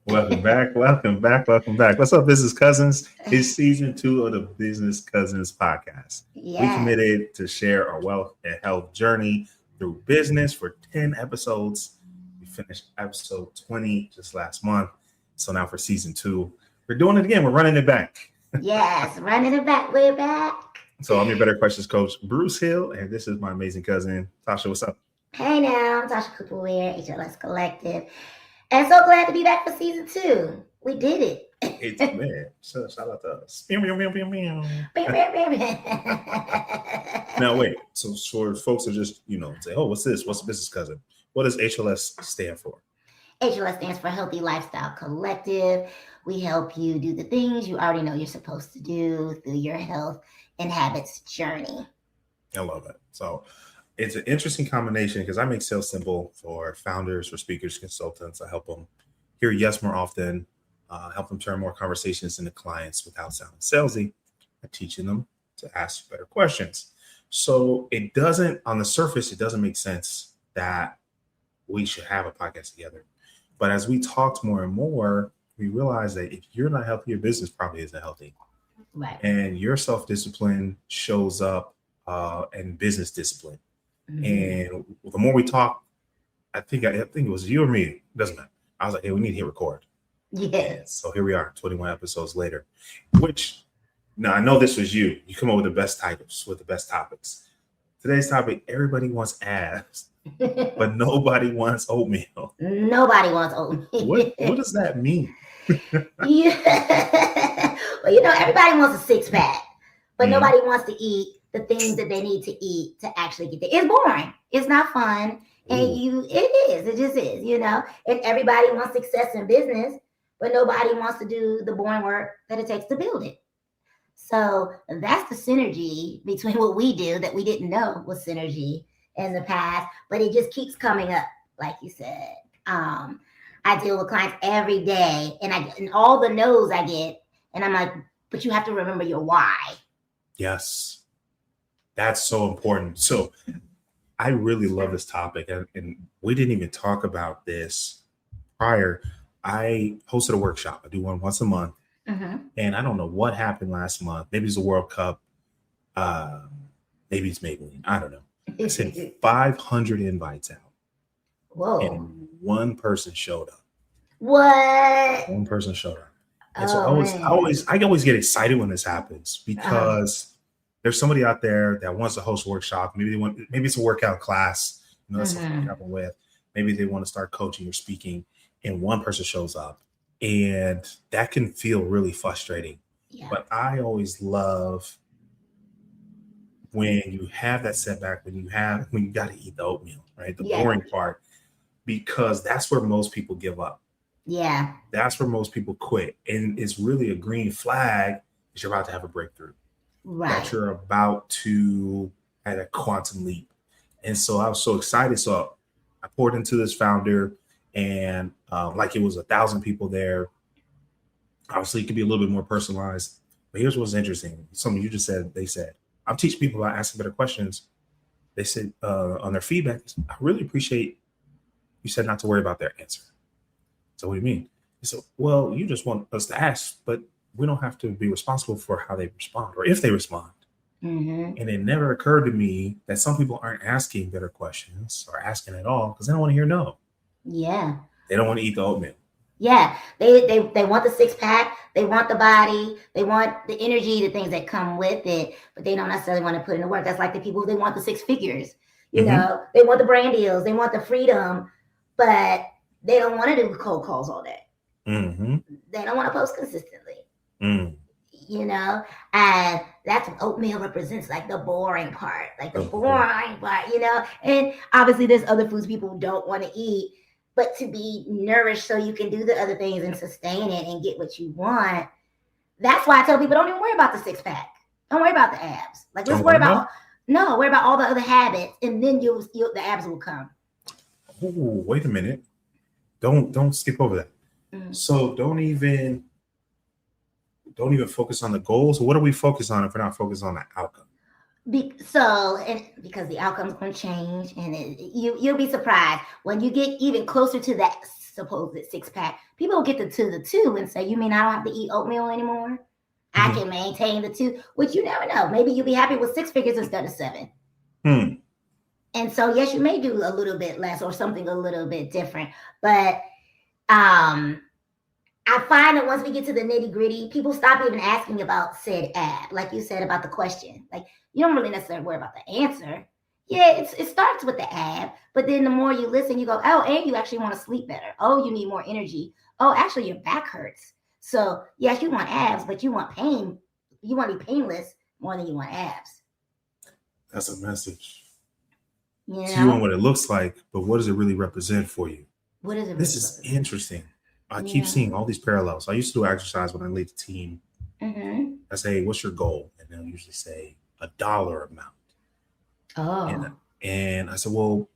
Welcome back. Welcome back. Welcome back. What's up, business cousins? It's season 2 of the Business Cousins podcast. We Yes. committed to share our wealth and health journey through business for 10 episodes. We finished episode 20 just last month. So now for season 2, we're doing it again. We're running it back. Yes. Running it back. We're back. So I'm your Better Questions coach, Bruce Hill, and this is my amazing cousin, Tasha. What's up? Hey now, I'm Tasha Cooper Ware, HLS Collective. And so glad to be back for season 2. We did it. It's man. So shout out to us. Meow, meow, meow, meow, meow. Now wait. So for folks that just say, "Oh, what's this? What's a business cousin?" What does HLS stand for? HLS stands for Healthy Lifestyle Collective. We help you do the things you already know you're supposed to do through your health and habits journey. I love it. So it's an interesting combination because I make sales simple for founders, for speakers, consultants. I help them hear yes more often, help them turn more conversations into clients without sounding salesy, and teaching them to ask better questions. So it doesn't, on the surface, it doesn't make sense that we should have a podcast together. But as we talked more and more, we realized that if you're not healthy, your business probably isn't healthy. Right. And your self-discipline shows up in business discipline. Mm-hmm. And the more we talk, I think it was you or me. It doesn't matter. I was like, hey, we need to hit record. Yes. So here we are, 21 episodes later. Which now I know this was you. You come up with the best titles, with the best topics. Today's topic: everybody wants abs, but nobody wants oatmeal. Nobody wants oatmeal. What does that mean? Yeah. Well, everybody wants a six pack, but nobody wants to eat the things that they need to eat to actually get there. It's boring. It's not fun. And it just is, and everybody wants success in business, but nobody wants to do the boring work that it takes to build it. So that's the synergy between what we do that we didn't know was synergy in the past, but it just keeps coming up, like you said. I deal with clients every day, and all the no's I get, and I'm like, but you have to remember your why. Yes. That's so important. So I really love this topic, and we didn't even talk about this prior. I hosted a workshop. I do one once a month, and I don't know what happened last month. Maybe it's the World Cup. Maybe it's Maybelline. I don't know. I sent 500 invites out. Whoa! And one person showed up. What? One person showed up. And so I always get excited when this happens because there's somebody out there that wants to host a workshop. Maybe it's a workout class, that's something to happen with. Maybe they want to start coaching or speaking, and one person shows up, and that can feel really frustrating. Yeah. But I always love when you have that setback, when you got to eat the oatmeal, right? The boring part, because that's where most people give up. Yeah. That's where most people quit. And it's really a green flag that you're about to have a breakthrough. Right. That you're about to have a quantum leap. And so I was so excited. So I poured into this founder, and like it was 1,000 people there. Obviously, it could be a little bit more personalized. But here's what's interesting. Something you just said, they said, I'm teaching people about asking better questions. They said on their feedback, I really appreciate you said not to worry about their answer. So what do you mean? They said, well, you just want us to ask, but we don't have to be responsible for how they respond or if they respond. Mm-hmm. And it never occurred to me that some people aren't asking better questions or asking at all because they don't want to hear no. Yeah. They don't want to eat the oatmeal. Yeah. They want the six pack. They want the body. They want the energy, the things that come with it, but they don't necessarily want to put in the work. That's like the people, they want the six figures. You know, they want the brand deals. They want the freedom, but they don't want to do cold calls all day. Mm-hmm. They don't want to post consistently. And that's what oatmeal represents, like the boring part, and obviously there's other foods people don't want to eat, but to be nourished so you can do the other things and sustain it and get what you want. That's why I tell people, don't even worry about the six pack. Don't worry about the abs. Like, just worry about all the other habits, and then the abs will come. Oh, wait a minute. Don't skip over that. So don't even focus on the goals. What are we focused on if we're not focused on the outcome? Because the outcome's going to change, and you'll be surprised when you get even closer to that supposed six pack, people will get to the two and say, you mean I don't have to eat oatmeal anymore? I can maintain the two, which you never know. Maybe you'll be happy with 6 figures instead of 7. And so, yes, you may do a little bit less or something a little bit different. But I find that once we get to the nitty gritty, people stop even asking about said ab, like you said about the question. Like, you don't really necessarily worry about the answer. Yeah, it starts with the ab, but then the more you listen, you go, oh, and you actually want to sleep better. Oh, you need more energy. Oh, actually, your back hurts. So, yes, you want abs, but you want pain. You want to be painless more than you want abs. That's a message. You So you want what it looks like, but what does it really represent for you? What is it? This is interesting. I keep seeing all these parallels. I used to do exercise when I lead the team. I say, what's your goal? And they'll usually say a dollar amount. Oh. And I said, well,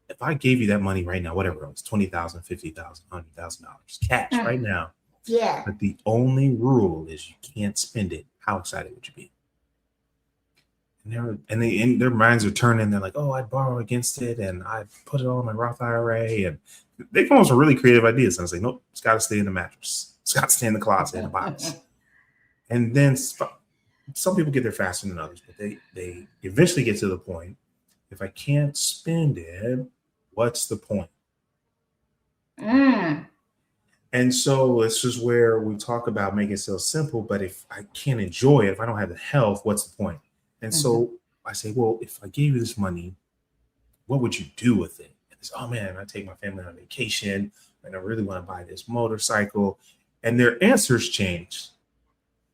if I gave you that money right now, whatever it was, $20,000, $50,000, $100,000 cash right now. Yeah. But the only rule is you can't spend it. How excited would you be? And their minds are turning. They're like, oh, I'd borrow against it, and I'd put it all in my Roth IRA. And they come up with some really creative ideas. And I say, nope, it's got to stay in the mattress. It's got to stay in the closet, in the box. And then some people get there faster than others, but they eventually get to the point, if I can't spend it, what's the point? And so this is where we talk about making it so simple, but if I can't enjoy it, if I don't have the health, what's the point? And so I say, well, if I gave you this money, what would you do with it? And it's, oh man, I take my family on vacation and I really want to buy this motorcycle. And their answers change.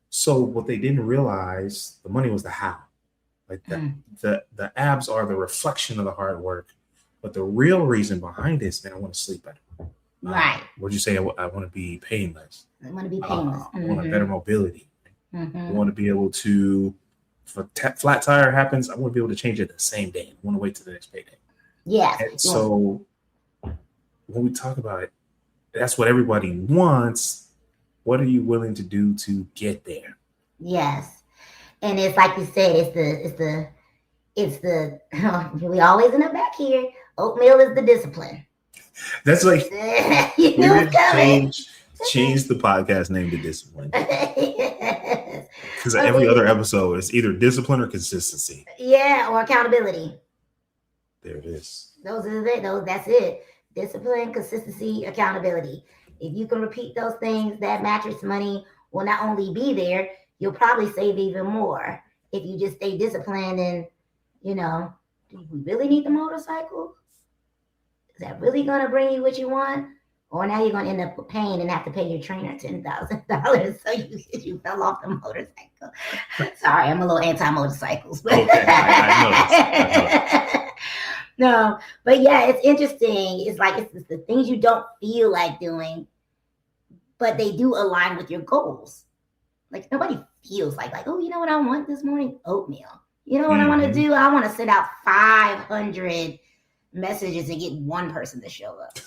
So what they didn't realize, the money was the how. Like the abs are the reflection of the hard work, but the real reason behind it is, man, I want to sleep better. Right. What'd you say? I want to be painless. I want to be painless. I want a better mobility. I want to be able to, if a flat tire happens, I want to be able to change it the same day. I want to wait till the next payday. Yeah. And so when we talk about it, that's what everybody wants. What are you willing to do to get there? Yes. And it's like you said, it's the we always end up back here. Oatmeal is the discipline. That's like you know change the podcast name to Discipline. Because every other episode is either discipline or consistency. Yeah, or accountability. There it is. That's it. Discipline, consistency, accountability. If you can repeat those things, that mattress money will not only be there, you'll probably save even more if you just stay disciplined and, do we really need the motorcycle? Is that really going to bring you what you want? Or now you're going to end up with pain and have to pay your trainer $10,000 so you fell off the motorcycle. Sorry, I'm a little anti-motorcycles. But okay, I know. No, but yeah, it's interesting. It's like it's the things you don't feel like doing, but they do align with your goals. Like nobody feels like, oh, you know what I want this morning? Oatmeal. You know what I want to do? I want to send out 500 messages and get one person to show up.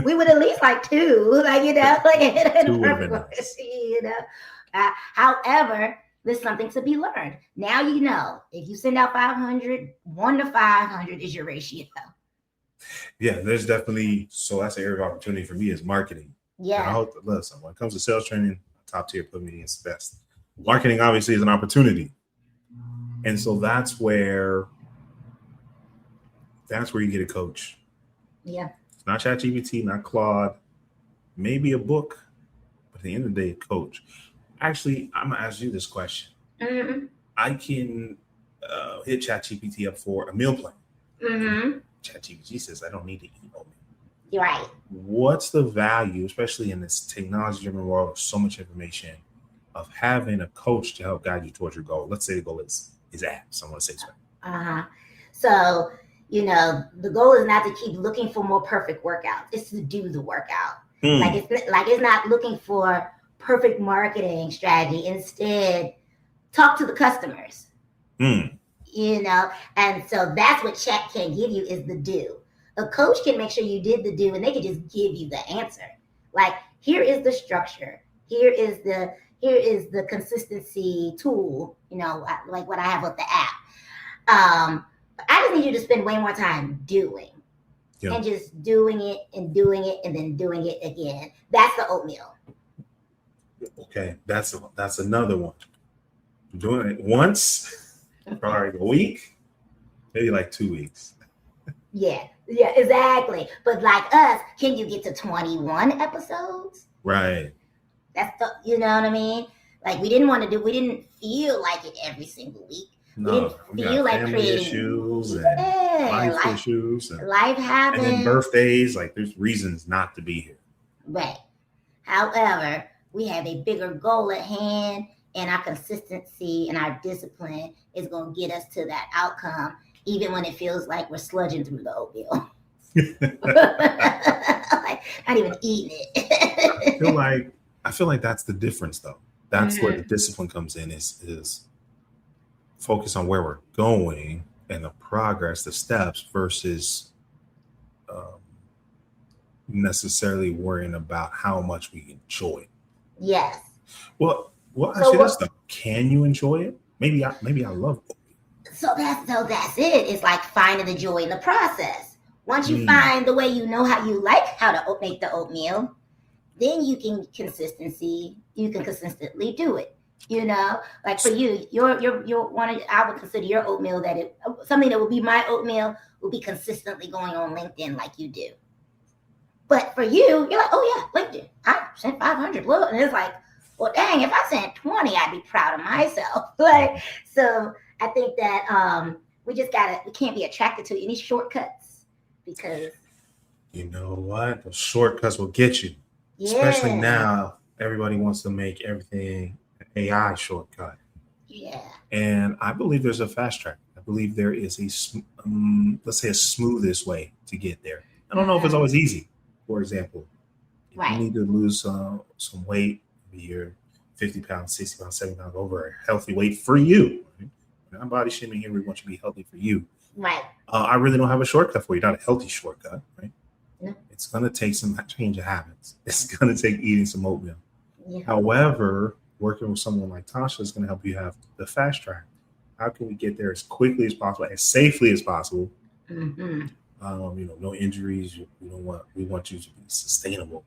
We would at least like 2, however, there's something to be learned. Now you know if you send out 500, 1 to 500 is your ratio. Yeah, there's definitely, so that's an area of opportunity for me is marketing. Yeah. And I hope that, listen, when it comes to sales training, top tier, put me against the best. Marketing obviously is an opportunity. And so that's where you get a coach. Yeah. It's not ChatGPT, not Claude, maybe a book, but at the end of the day, a coach. Actually, I'm going to ask you this question. I can hit ChatGPT up for a meal plan. ChatGPT says I don't need to eat oatmeal. You're right. What's the value, especially in this technology-driven world with so much information, of having a coach to help guide you towards your goal? Let's say the goal is abs. I want to say so. So, the goal is not to keep looking for more perfect workouts. It's to do the workout. It's not looking for perfect marketing strategy. Instead, talk to the customers. And so that's what chat can give you is the do. A coach can make sure you did the do and they can just give you the answer. Like, here is the structure. Here is the consistency tool, like what I have with the app. I just need you to spend way more time doing. and just doing it and doing it and then doing it again. That's the oatmeal. Okay, that's another one. Doing it once, probably a week, maybe like 2 weeks. Yeah, exactly. But like us, can you get to 21 episodes? Right. That's the, you know what I mean? Like we didn't feel like it every single week. No, we didn't feel like creating issues and life issues and life happens. And then birthdays, like there's reasons not to be here. Right. However, we have a bigger goal at hand, and our consistency and our discipline is going to get us to that outcome, even when it feels like we're sludging through the oatmeal. Like, not even eating it. I feel like that's the difference, though. That's where the discipline comes in is focus on where we're going and the progress, the steps, versus necessarily worrying about how much we enjoy it. Yes. Well, actually, this though. Can you enjoy it? Maybe I love it. So that's it. It's like finding the joy in the process. Once you find the way you know how you like how to make the oatmeal, then you can consistently do it. You know, like for you, your one. I would consider your oatmeal something that would be my oatmeal would be consistently going on LinkedIn like you do. But for you, you're like, oh yeah, LinkedIn. I sent 500. Look, and it's like, well, dang, if I sent 20, I'd be proud of myself. Like, so I think that we can't be attracted to any shortcuts because you know what, those shortcuts will get you. Yeah. Especially now, everybody wants to make everything an AI shortcut. Yeah. And I believe there's a fast track. I believe there is let's say a smoothest way to get there. I don't know if it's always easy. For example, if you need to lose some weight, maybe you're 50 pounds, 60 pounds, 70 pounds over a healthy weight for you. Right? I'm body shaming here. We want you to be healthy for you. Right. I really don't have a shortcut for you, not a healthy shortcut, right? No. It's going to take some change of habits. It's going to take eating some oatmeal. Yeah. However, working with someone like Tasha is going to help you have the fast track. How can we get there as quickly as possible, as safely as possible? Mm-hmm. No injuries. We want you to be sustainable.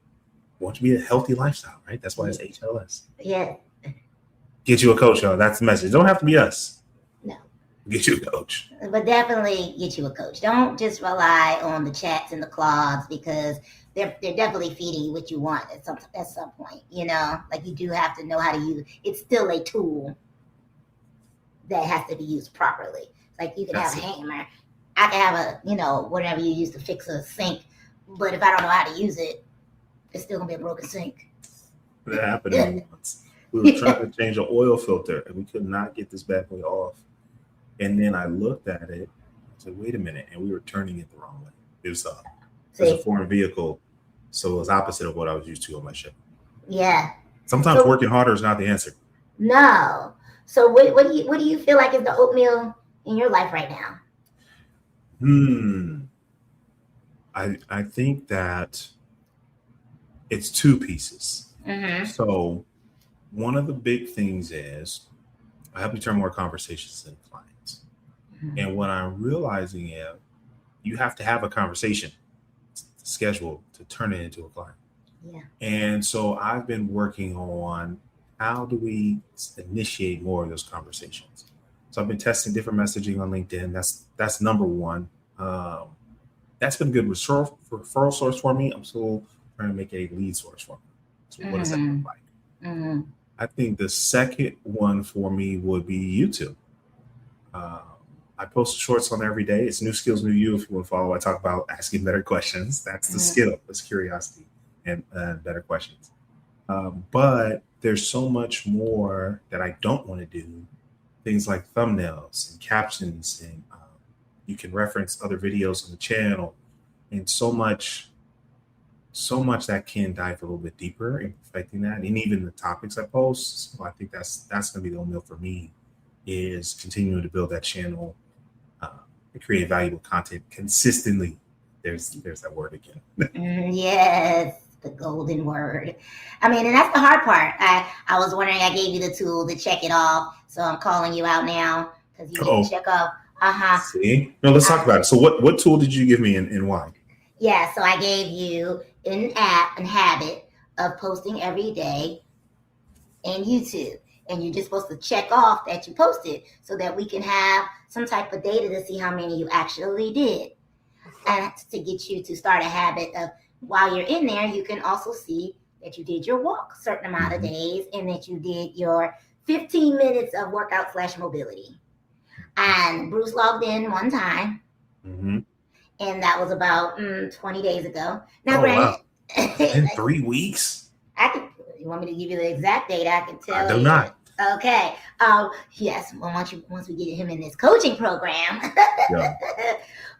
We want you to be a healthy lifestyle, right? That's why it's HLS. Yeah. Get you a coach, y'all. That's the message. Don't have to be us. No. Get you a coach. But definitely get you a coach. Don't just rely on the chats and the clogs because they're definitely feeding you what you want at some point. You know, like you do have to know how to use it. It's still a tool that has to be used properly. Like you can have a hammer. I can have whatever you use to fix a sink. But if I don't know how to use it, it's still going to be a broken sink. That happened to me once. We were trying to change an oil filter, and we could not get this bad boy off. And then I looked at it. I said, wait a minute. And we were turning it the wrong way. It was a foreign vehicle. So it was opposite of what I was used to on my ship. Yeah. Sometimes working harder is not the answer. No. So what do you feel like is the oatmeal in your life right now? I think that it's two pieces. Mm-hmm. So one of the big things is I help you turn more conversations into clients. Mm-hmm. And what I'm realizing is you have to have a conversation scheduled to turn it into a client. Yeah. And so I've been working on how do we initiate more of those conversations. So I've been testing different messaging on LinkedIn. That's number one. That's been a good referral source for me. I'm still trying to make a lead source for me. So what does that look like? Mm-hmm. I think the second one for me would be YouTube. I post shorts on every day. It's New Skills, New You. If you want to follow, I talk about asking better questions. That's the skill. That's curiosity and better questions. But there's so much more that I don't want to do. Things like thumbnails and captions, and you can reference other videos on the channel, and so much that can dive a little bit deeper in perfecting that, and even the topics I post. So I think that's going to be the oatmeal for me, is continuing to build that channel and create valuable content consistently. There's that word again. Yes. The golden word. I mean, and that's the hard part. I was wondering, I gave you the tool to check it off. So I'm calling you out now because you need to check off. See? No, let's talk about it. So what tool did you give me and why? Yeah, so I gave you an app and habit of posting every day in YouTube. And you're just supposed to check off that you posted so that we can have some type of data to see how many you actually did. And to get you to start a habit of while you're in there, you can also see that you did your walk a certain amount of days and that you did your 15 minutes of workout / mobility. And Bruce logged in one time. Mm-hmm. And that was about 20 days ago. Now, wow. It's been 3 weeks. You want me to give you the exact date? I can tell you. I do not. Okay. Yes. Well, once we get him in this coaching program. Yeah.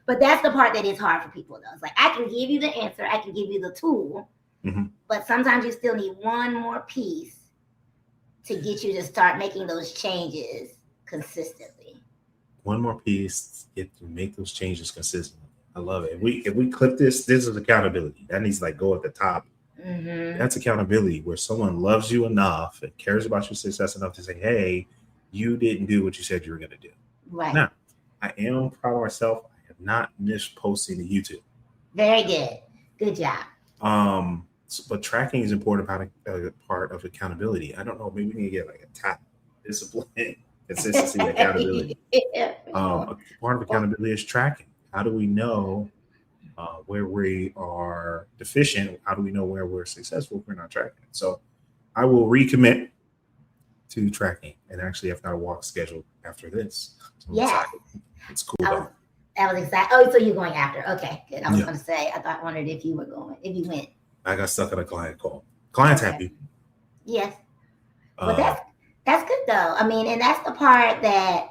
But that's the part that is hard for people, though. It's like I can give you the answer, I can give you the tool, but sometimes you still need one more piece to get you to start making those changes consistently. One more piece to make those changes consistently. I love it. If we clip this is accountability. That needs to go at the top. That's accountability, where someone loves you enough and cares about your success enough to say, hey, you didn't do what you said you were going to do. Right. Now, I am proud of myself. I have not missed posting to YouTube. Very good. Good job. But tracking is important part of accountability. I don't know. Maybe we need to get a tap, discipline, consistency, accountability. Part of accountability is tracking. How do we know where we are deficient? How do we know where we're successful if we're not tracking? So I will recommit to tracking, and actually I've got a walk scheduled after this. So it's cool. That was exactly. Oh, so you're going after? Okay, good. I was going to say. I wondered if you were going. If you went. I got stuck on a client call. Client's happy. Yes. Well, that's good though. I mean, and that's the part that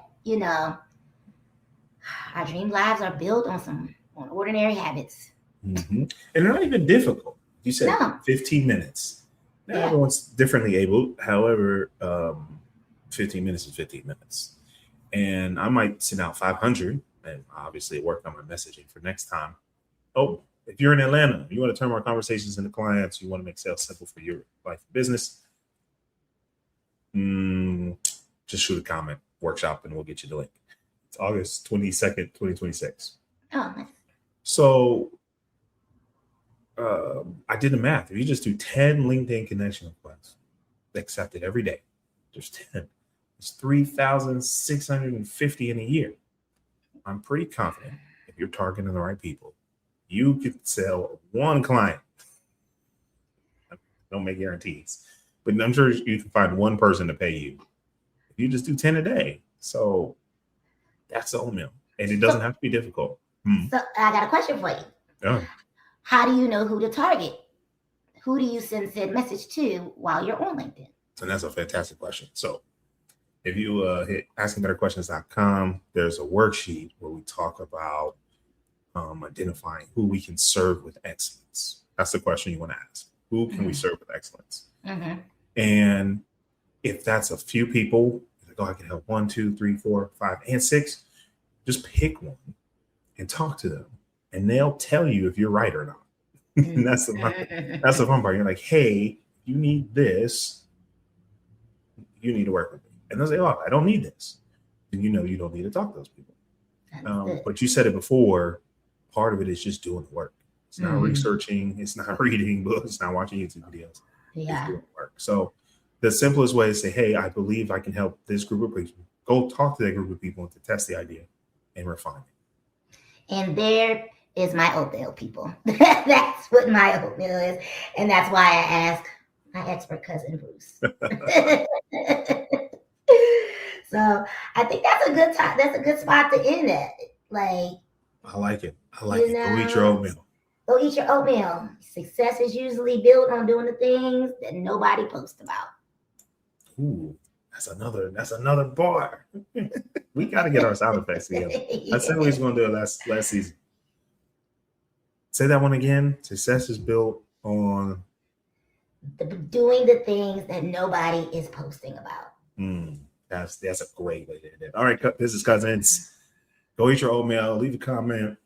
our dream lives are built on ordinary habits. And they're not even difficult. You said 15 minutes. Now everyone's differently able. However, 15 minutes is 15 minutes. And I might send out 500 and obviously work on my messaging for next time. Oh, if you're in Atlanta, you want to turn more conversations into clients, you want to make sales simple for your life and business, just shoot a comment, workshop, and we'll get you the link. It's August 22nd, 2026. Oh, nice. So I did the math. If you just do 10 LinkedIn connection requests accepted every day, just 10, it's 3,650 in a year. I'm pretty confident if you're targeting the right people, you could sell one client. Don't make guarantees, but I'm sure you can find one person to pay you. If you just do 10 a day. So that's Oatmeal. And it doesn't have to be difficult. So I got a question for you. Yeah. How do you know who to target? Who do you send said message to while you're on LinkedIn? And that's a fantastic question. So if you hit askingbetterquestions.com, there's a worksheet where we talk about identifying who we can serve with excellence. That's the question you want to ask. Who can we serve with excellence? And if that's a few people, like, I can help 1, 2, 3, 4, 5, and 6, just pick one and talk to them. And they'll tell you if you're right or not. And that's the fun part. You're like, hey, you need this. You need to work with me. And they'll say, oh, I don't need this. And you don't need to talk to those people. But you said it before, part of it is just doing the work. It's not researching. It's not reading books. It's not watching YouTube videos. Yeah. It's doing the work. So the simplest way is to say, hey, I believe I can help this group of people. Go talk to that group of people to test the idea and refine it. And there is my oatmeal, people. That's what my oatmeal is. And that's why I asked my expert cousin, Bruce. So I think that's a good time. That's a good spot to end at. I like it. Go eat your oatmeal. Go eat your oatmeal. Success is usually built on doing the things that nobody posts about. Ooh, that's another bar. We got to get our sound effects together. I said we was going to do it last season. Say that one again. Success is built on doing the things that nobody is posting about. That's a great way to end it. All right, this is Cousins. Go eat your oatmeal. Leave a comment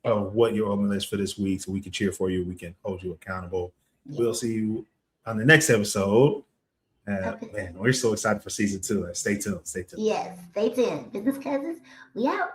of what your oatmeal is for this week so we can cheer for you. We can hold you accountable. Yeah. We'll see you on the next episode. Man, we're so excited for season 2. Stay tuned. Yes, stay tuned. Business Cousins, we out.